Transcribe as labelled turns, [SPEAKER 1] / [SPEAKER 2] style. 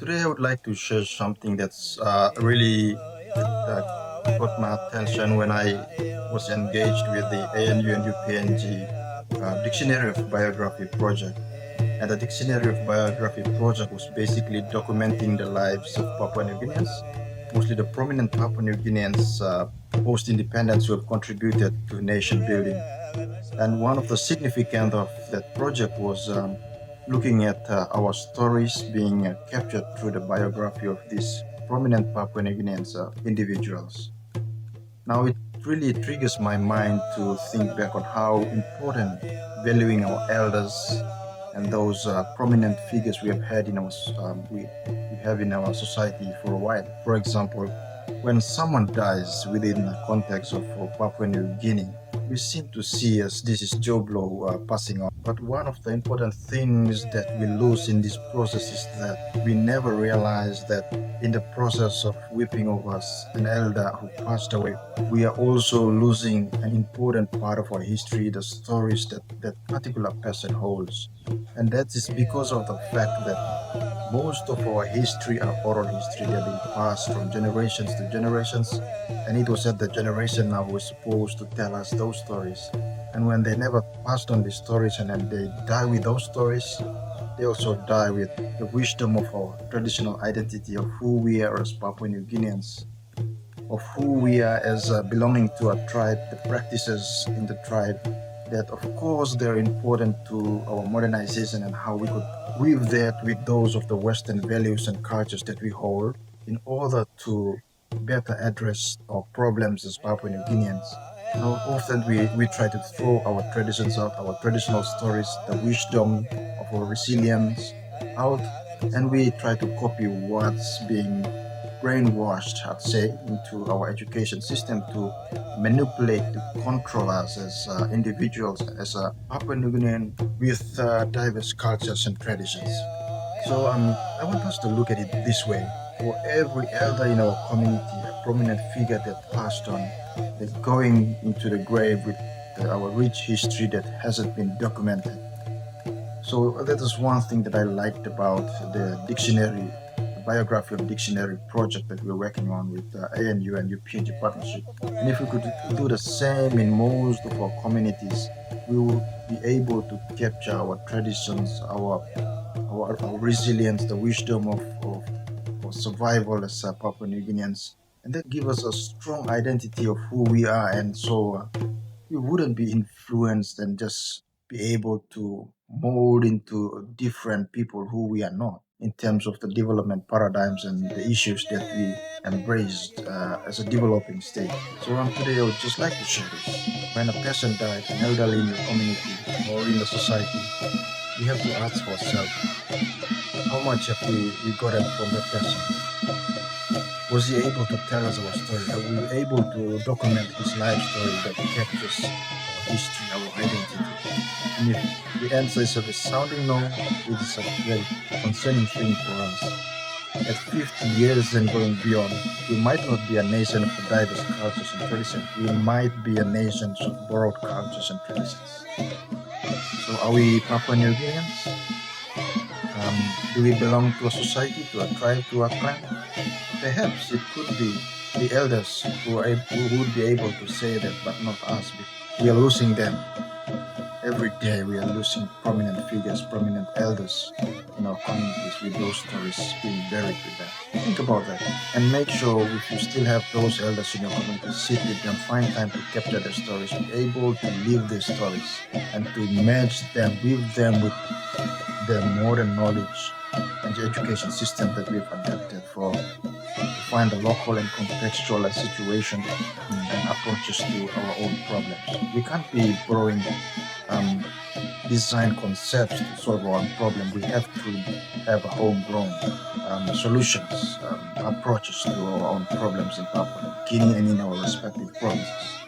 [SPEAKER 1] Today, I would like to share something that's really that got my attention when I was engaged with the ANU and UPNG Dictionary of Biography project. And the Dictionary of Biography project was basically documenting the lives of Papua New Guineans, mostly the prominent Papua New Guineans post-independence who have contributed to nation building. And one of the significant of that project was looking at our stories being captured through the biography of these prominent Papua New Guineans individuals. Now it really triggers my mind to think back on how important valuing our elders and those prominent figures we have had in we have in our society for a while. For example, when someone dies within the context of Papua New Guinea, we seem to see as this is Joe Blow passing on. But one of the important things that we lose in this process is that we never realize that in the process of weeping over an elder who passed away, we are also losing an important part of our history, the stories that that particular person holds. And that is because of the fact that most of our history are oral history. They're being passed from generations to generations. And it was at the generation now who was supposed to tell us those stories. And when they never passed on these stories and then they die with those stories, they also die with the wisdom of our traditional identity of who we are as Papua New Guineans, of who we are as belonging to a tribe, the practices in the tribe, that of course they're important to our modernization and how we could weave that with those of the Western values and cultures that we hold in order to better address our problems as Papua New Guineans. Now, often we try to throw our traditions out, our traditional stories, the wisdom of our resilience out, and we try to copy what's being brainwashed, I'd say, into our education system to manipulate, to control us as individuals, as a Papua New Guinean with diverse cultures and traditions. So I want us to look at it this way. For every elder in our community, a prominent figure that passed on, that going into the grave with our rich history that hasn't been documented. So that is one thing that I liked about the dictionary, the biography of dictionary project that we're working on with ANU and UPNG partnership. And if we could do the same in most of our communities, we will be able to capture our traditions, our resilience, the wisdom of survival as Papua New Guineans, and that give us a strong identity of who we are. And so we wouldn't be influenced and just be able to mold into different people who we are not in terms of the development paradigms and the issues that we embraced as a developing state. So today I would just like to share this. When a person dies, an elderly in your community or in the society, we have to ask ourselves, how much have we gotten from that person? Was he able to tell us our story? Are we able to document his life story that captures our history, our identity? And if the answer is a resounding no, it is a very concerning thing for us. At 50 years and going beyond, we might not be a nation of diverse cultures and traditions. We might be a nation of borrowed cultures and traditions. So are we Papua New Guineans? Do we belong to a society, to a tribe, to a clan? Perhaps it could be the elders who would be able to say that, but not us. We are losing them. Every day we are losing prominent figures, prominent elders in our communities with those stories being buried with them. Think about that and make sure if you still have those elders in your community, sit with them, find time to capture their stories, be able to live their stories and to match them, weave them with the modern knowledge and the education system that we've adapted for to find the local and contextual situation and approaches to our own problems. We can't be borrowing um, design concepts to solve our own problem. We have to have homegrown solutions, approaches to our own problems in Papua New Guinea and in our respective provinces.